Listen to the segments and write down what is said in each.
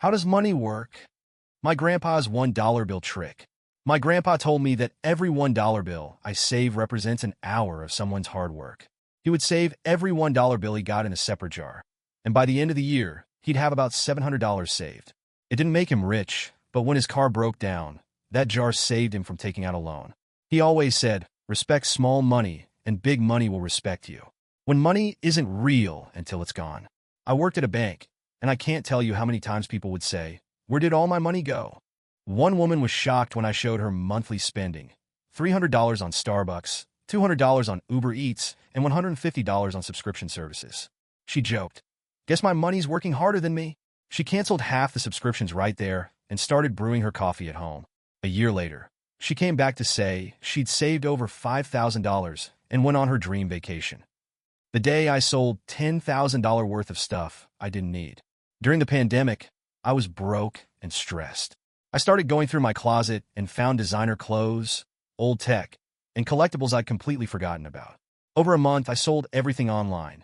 How does money work? My grandpa's $1 bill trick. My grandpa told me that every $1 bill I save represents an hour of someone's hard work. He would save every $1 bill he got in a separate jar, and by the end of the year, he'd have about $700 saved. It didn't make him rich, but when his car broke down, that jar saved him from taking out a loan. He always said, respect small money, and big money will respect you. When money isn't real until it's gone. I worked at a bank, and I can't tell you how many times people would say, "Where did all my money go?" One woman was shocked when I showed her monthly spending: $300 on Starbucks, $200 on Uber Eats, and $150 on subscription services. She joked, "Guess my money's working harder than me." She canceled half the subscriptions right there and started brewing her coffee at home. A year later, she came back to say she'd saved over $5,000 and went on her dream vacation. The day I sold $10,000 worth of stuff I didn't need. During the pandemic, I was broke and stressed. I started going through my closet and found designer clothes, old tech, and collectibles I'd completely forgotten about. Over a month, I sold everything online.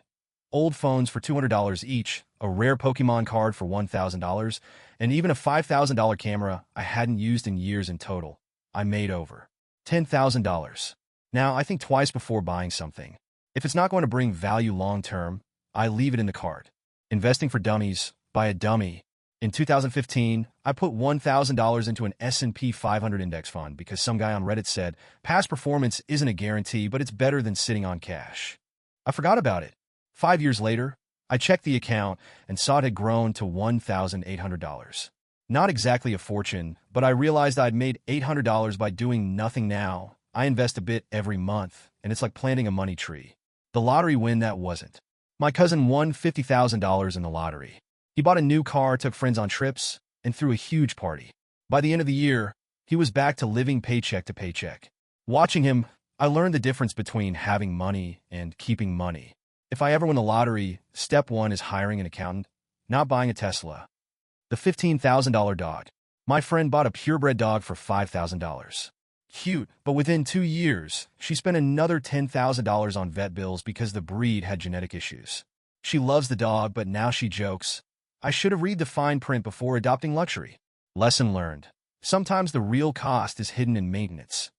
Old phones for $200 each, a rare Pokemon card for $1,000, and even a $5,000 camera I hadn't used in years in total. I made over $10,000. Now, I think twice before buying something. If it's not going to bring value long-term, I leave it in the cart. Investing for dummies, by a dummy. In 2015, I put $1,000 into an S&P 500 index fund because some guy on Reddit said, past performance isn't a guarantee, but it's better than sitting on cash. I forgot about it. 5 years later, I checked the account and saw it had grown to $1,800. Not exactly a fortune, but I realized I'd made $800 by doing nothing now. I invest a bit every month, and it's like planting a money tree. The lottery win that wasn't. My cousin won $50,000 in the lottery. He bought a new car, took friends on trips, and threw a huge party. By the end of the year, he was back to living paycheck to paycheck. Watching him, I learned the difference between having money and keeping money. If I ever win the lottery, step one is hiring an accountant, not buying a Tesla. The $15,000 dog. My friend bought a purebred dog for $5,000. Cute, but within 2 years, she spent another $10,000 on vet bills because the breed had genetic issues. She loves the dog, but now she jokes, "I should have read the fine print before adopting luxury." Lesson learned. Sometimes the real cost is hidden in maintenance.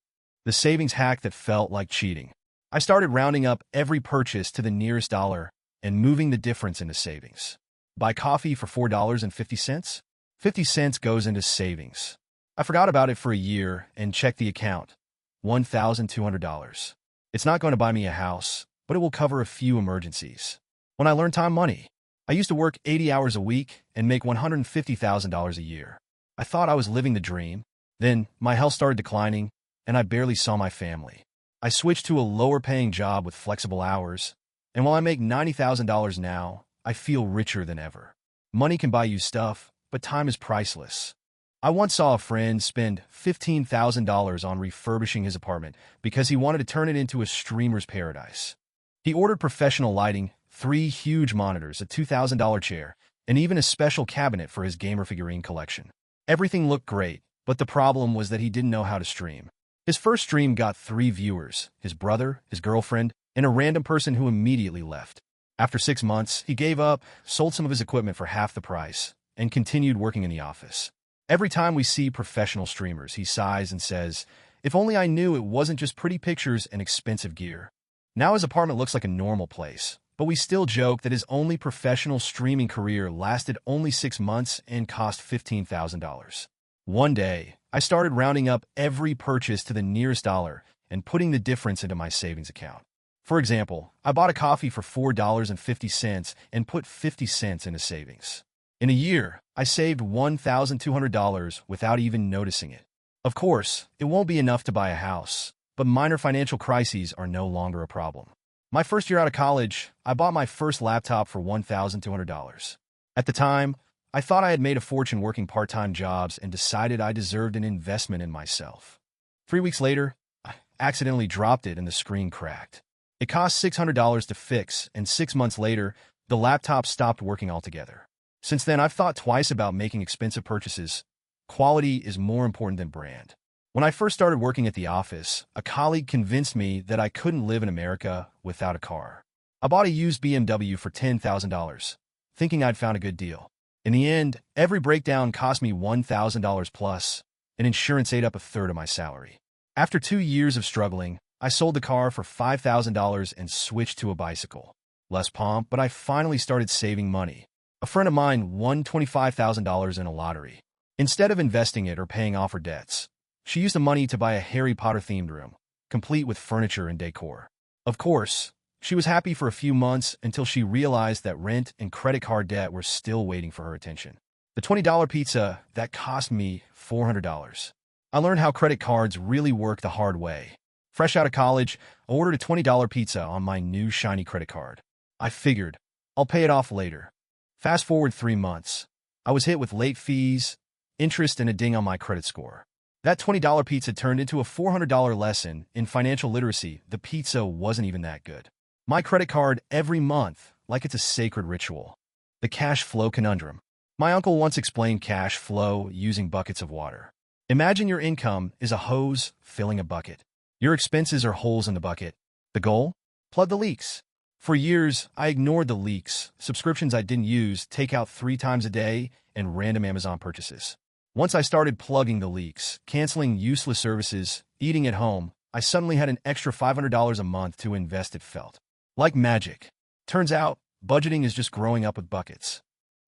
The savings hack that felt like cheating. I started rounding up every purchase to the nearest dollar and moving the difference into savings. Buy coffee for $4.50? 50 cents goes into savings. I forgot about it for a year and checked the account. $1,200. It's not going to buy me a house, but it will cover a few emergencies. When I learned time money, I used to work 80 hours a week and make $150,000 a year. I thought I was living the dream. Then my health started declining, and I barely saw my family. I switched to a lower-paying job with flexible hours, and while I make $90,000 now, I feel richer than ever. Money can buy you stuff, but time is priceless. I once saw a friend spend $15,000 on refurbishing his apartment because he wanted to turn it into a streamer's paradise. He ordered professional lighting, 3 huge monitors, a $2,000 chair, and even a special cabinet for his gamer figurine collection. Everything looked great, but the problem was that he didn't know how to stream. His first stream got 3 viewers, his brother, his girlfriend, and a random person who immediately left. After 6 months, he gave up, sold some of his equipment for half the price, and continued working in the office. Every time we see professional streamers, he sighs and says, "If only I knew it wasn't just pretty pictures and expensive gear." Now his apartment looks like a normal place, but we still joke that his only professional streaming career lasted only 6 months and cost $15,000. One day, I started rounding up every purchase to the nearest dollar and putting the difference into my savings account. For example, I bought a coffee for $4.50 and put 50 cents into savings. In a year, I saved $1,200 without even noticing it. Of course, it won't be enough to buy a house, but minor financial crises are no longer a problem. My first year out of college, I bought my first laptop for $1,200. At the time, I thought I had made a fortune working part-time jobs and decided I deserved an investment in myself. 3 weeks later, I accidentally dropped it and the screen cracked. It cost $600 to fix, and 6 months later, the laptop stopped working altogether. Since then, I've thought twice about making expensive purchases. Quality is more important than brand. When I first started working at the office, a colleague convinced me that I couldn't live in America without a car. I bought a used BMW for $10,000, thinking I'd found a good deal. In the end, every breakdown cost me $1,000 plus, and insurance ate up a third of my salary. After 2 years of struggling, I sold the car for $5,000 and switched to a bicycle. Less pomp, but I finally started saving money. A friend of mine won $25,000 in a lottery. Instead of investing it or paying off her debts, she used the money to buy a Harry Potter-themed room, complete with furniture and decor. Of course, she was happy for a few months until she realized that rent and credit card debt were still waiting for her attention. The $20 pizza, that cost me $400. I learned how credit cards really work the hard way. Fresh out of college, I ordered a $20 pizza on my new shiny credit card. I figured, I'll pay it off later. Fast forward 3 months. I was hit with late fees, interest, and a ding on my credit score. That $20 pizza turned into a $400 lesson in financial literacy. The pizza wasn't even that good. My credit card every month, like it's a sacred ritual. The cash flow conundrum. My uncle once explained cash flow using buckets of water. Imagine your income is a hose filling a bucket. Your expenses are holes in the bucket. The goal? Plug the leaks. For years, I ignored the leaks, subscriptions I didn't use, takeout 3 times a day, and random Amazon purchases. Once I started plugging the leaks, canceling useless services, eating at home, I suddenly had an extra $500 a month to invest. It felt like magic. Turns out, budgeting is just growing up with buckets.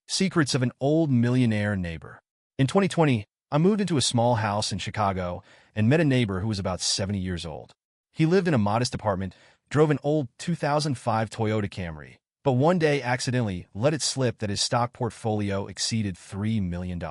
Secrets of an old millionaire neighbor. In 2020, I moved into a small house in Chicago and met a neighbor who was about 70 years old. He lived in a modest apartment, drove an old 2005 Toyota Camry, but one day accidentally let it slip that his stock portfolio exceeded $3 million.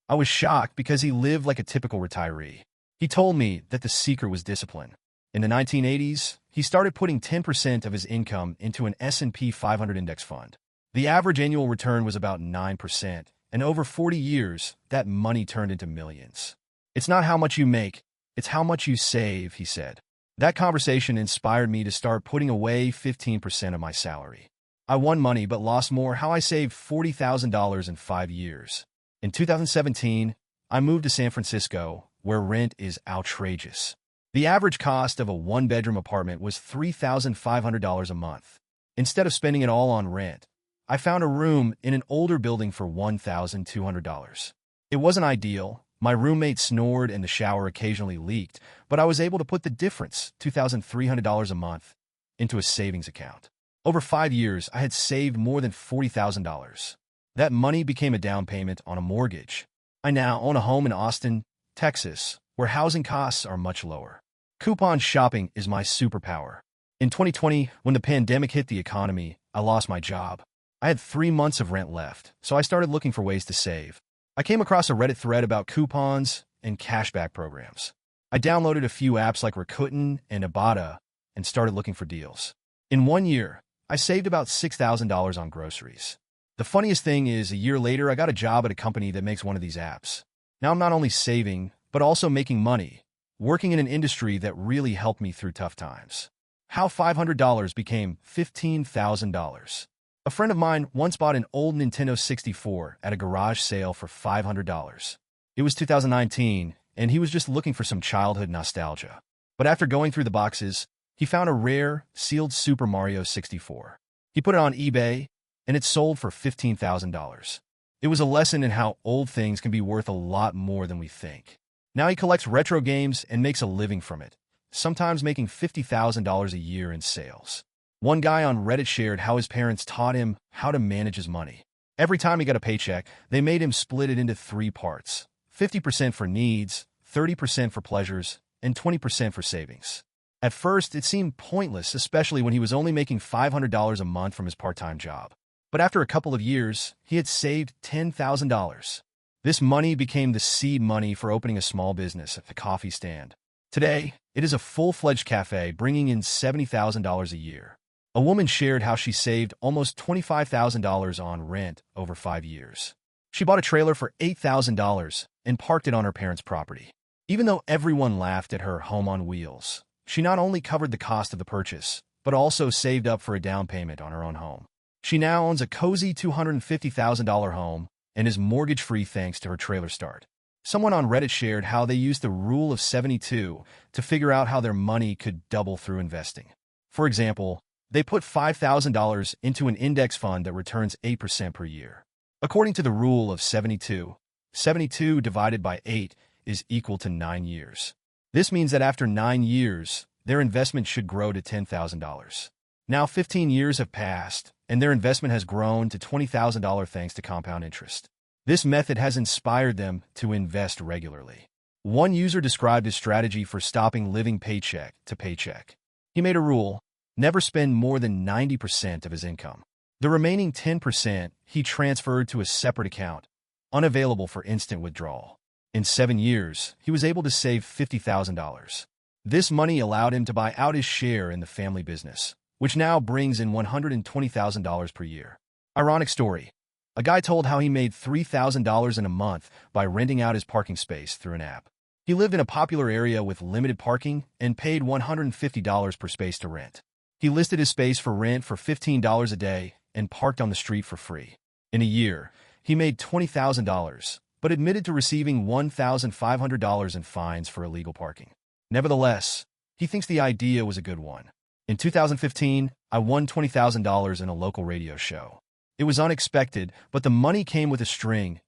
I was shocked because he lived like a typical retiree. He told me that the secret was discipline. In the 1980s, he started putting 10% of his income into an S&P 500 index fund. The average annual return was about 9%, and over 40 years, that money turned into millions. It's not how much you make, it's how much you save, he said. That conversation inspired me to start putting away 15% of my salary. I won money but lost more. How I saved $40,000 in 5 years. In 2017, I moved to San Francisco, where rent is outrageous. The average cost of a 1-bedroom apartment was $3,500 a month. Instead of spending it all on rent, I found a room in an older building for $1,200. It wasn't ideal. My roommate snored and the shower occasionally leaked, but I was able to put the difference, $2,300 a month, into a savings account. Over 5 years, I had saved more than $40,000. That money became a down payment on a mortgage. I now own a home in Austin, Texas, where housing costs are much lower. Coupon shopping is my superpower. In 2020, when the pandemic hit the economy, I lost my job. I had 3 months of rent left, so I started looking for ways to save. I came across a Reddit thread about coupons and cashback programs. I downloaded a few apps like Rakuten and Ibotta and started looking for deals. In 1 year, I saved about $6,000 on groceries. The funniest thing is, a year later, I got a job at a company that makes one of these apps. Now I'm not only saving, but also making money, working in an industry that really helped me through tough times. How $500 became $15,000. A friend of mine once bought an old Nintendo 64 at a garage sale for $500. It was 2019, and he was just looking for some childhood nostalgia. But after going through the boxes, he found a rare, sealed Super Mario 64. He put it on eBay, and it sold for $15,000. It was a lesson in how old things can be worth a lot more than we think. Now he collects retro games and makes a living from it, sometimes making $50,000 a year in sales. One guy on Reddit shared how his parents taught him how to manage his money. Every time he got a paycheck, they made him split it into 3 parts: 50% for needs, 30% for pleasures, and 20% for savings. At first, it seemed pointless, especially when he was only making $500 a month from his part-time job. But after a couple of years, he had saved $10,000. This money became the seed money for opening a small business at the coffee stand. Today, it is a full-fledged cafe bringing in $70,000 a year. A woman shared how she saved almost $25,000 on rent over 5 years. She bought a trailer for $8,000 and parked it on her parents' property. Even though everyone laughed at her home on wheels, she not only covered the cost of the purchase, but also saved up for a down payment on her own home. She now owns a cozy $250,000 home and is mortgage-free thanks to her trailer start. Someone on Reddit shared how they used the rule of 72 to figure out how their money could double through investing. For example, they put $5,000 into an index fund that returns 8% per year. According to the rule of 72, 72 divided by 8 is equal to 9 years. This means that after 9 years, their investment should grow to $10,000. Now 15 years have passed, and their investment has grown to $20,000 thanks to compound interest. This method has inspired them to invest regularly. One user described his strategy for stopping living paycheck to paycheck. He made a rule: never spend more than 90% of his income. The remaining 10% he transferred to a separate account, unavailable for instant withdrawal. In 7 years, he was able to save $50,000. This money allowed him to buy out his share in the family business, which now brings in $120,000 per year. Ironic story. A guy told how he made $3,000 in a month by renting out his parking space through an app. He lived in a popular area with limited parking and paid $150 per space to rent. He listed his space for rent for $15 a day and parked on the street for free. In a year, he made $20,000, but admitted to receiving $1,500 in fines for illegal parking. Nevertheless, he thinks the idea was a good one. In 2015, I won $20,000 in a local radio show. It was unexpected, but the money came with a string.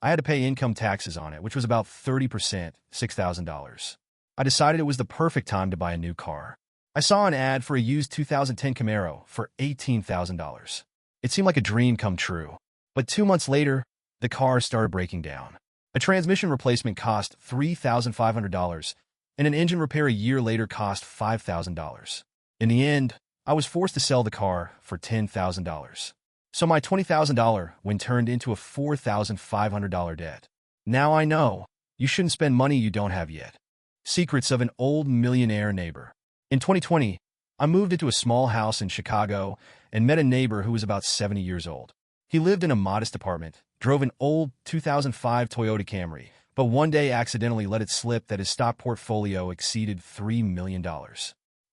I had to pay income taxes on it, which was about 30%, $6,000. I decided it was the perfect time to buy a new car. I saw an ad for a used 2010 Camaro for $18,000. It seemed like a dream come true. But 2 months later, the car started breaking down. A transmission replacement cost $3,500, and an engine repair a year later cost $5,000. In the end, I was forced to sell the car for $10,000. So my $20,000 win turned into a $4,500 debt. Now I know you shouldn't spend money you don't have yet. Secrets of an old millionaire neighbor. In 2020, I moved into a small house in Chicago and met a neighbor who was about 70 years old. He lived in a modest apartment, drove an old 2005 Toyota Camry, but one day accidentally let it slip that his stock portfolio exceeded $3 million.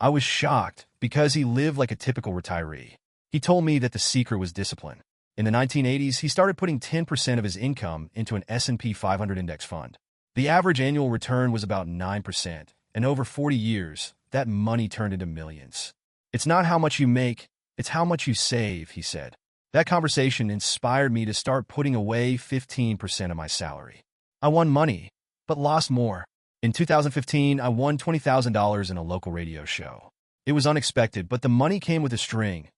I was shocked because he lived like a typical retiree. He told me that the secret was discipline. In the 1980s, he started putting 10% of his income into an S&P 500 index fund. The average annual return was about 9%, and over 40 years, that money turned into millions. It's not how much you make, it's how much you save, he said. That conversation inspired me to start putting away 15% of my salary. I won money, but lost more. In 2015, I won $20,000 in a local radio show. It was unexpected, but the money came with a string.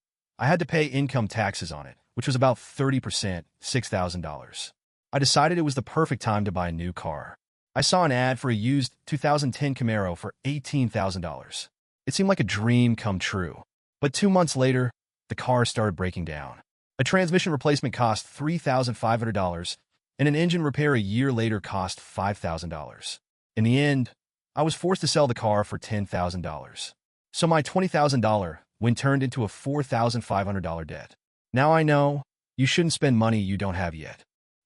I had to pay income taxes on it, which was about 30%, $6,000. I decided it was the perfect time to buy a new car. I saw an ad for a used 2010 Camaro for $18,000. It seemed like a dream come true. But 2 months later, the car started breaking down. A transmission replacement cost $3,500, and an engine repair a year later cost $5,000. In the end, I was forced to sell the car for $10,000. So my $20,000 win turned into a $4,500 debt. Now I know you shouldn't spend money you don't have yet.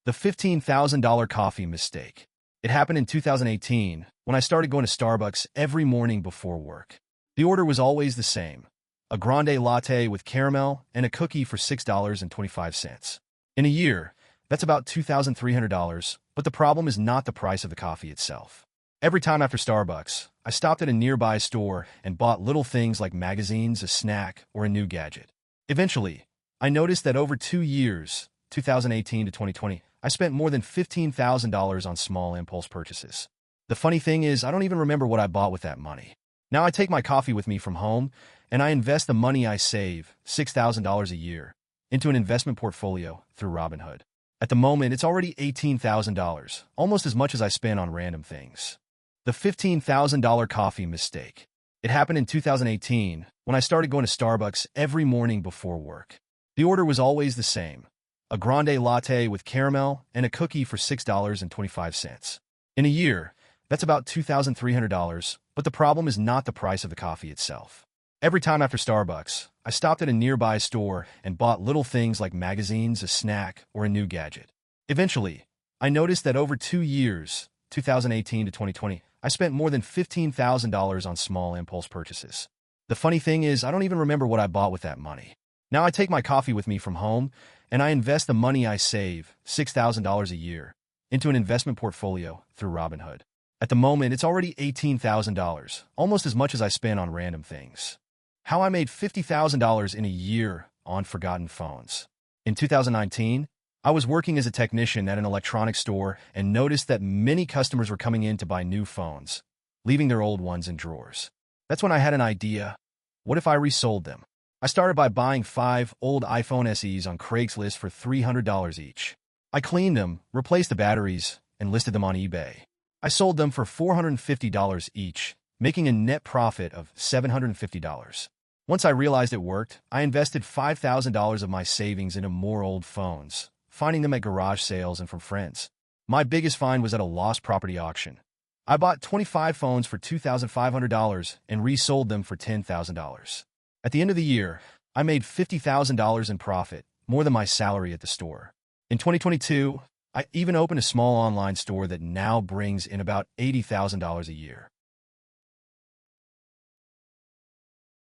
The $15,000 coffee mistake. It happened in 2018 when I started going to Starbucks every morning before work. The order was always the same: a grande latte with caramel and a cookie for $6.25. In a year, that's about $2,300, but the problem is not the price of the coffee itself. Every time after Starbucks, I stopped at a nearby store and bought little things like magazines, a snack, or a new gadget. Eventually, I noticed that over 2 years, 2018 to 2020, I spent more than $15,000 on small impulse purchases. The funny thing is, I don't even remember what I bought with that money. Now I take my coffee with me from home, and I invest the money I save, $6,000 a year, into an investment portfolio through Robinhood. At the moment, it's already $18,000, almost as much as I spend on random things. The $15,000 coffee mistake. It happened in 2018 when I started going to Starbucks every morning before work. The order was always the same: a grande latte with caramel and a cookie for $6.25. In a year, that's about $2,300, but the problem is not the price of the coffee itself. Every time after Starbucks, I stopped at a nearby store and bought little things like magazines, a snack, or a new gadget. Eventually, I noticed that over 2 years, 2018 to 2020, I spent more than $15,000 on small impulse purchases. The funny thing is, I don't even remember what I bought with that money. Now I take my coffee with me from home, and I invest the money I save, $6,000 a year, into an investment portfolio through Robinhood. At the moment, it's already $18,000, almost as much as I spend on random things. How I made $50,000 in a year on forgotten phones. In 2019, I was working as a technician at an electronics store and noticed that many customers were coming in to buy new phones, leaving their old ones in drawers. That's when I had an idea. What if I resold them? I started by buying 5 old iPhone SEs on Craigslist for $300 each. I cleaned them, replaced the batteries, and listed them on eBay. I sold them for $450 each, making a net profit of $750. Once I realized it worked, I invested $5,000 of my savings into more old phones, finding them at garage sales and from friends. My biggest find was at a lost property auction. I bought 25 phones for $2,500 and resold them for $10,000. At the end of the year, I made $50,000 in profit, more than my salary at the store. In 2022, I even opened a small online store that now brings in about $80,000 a year.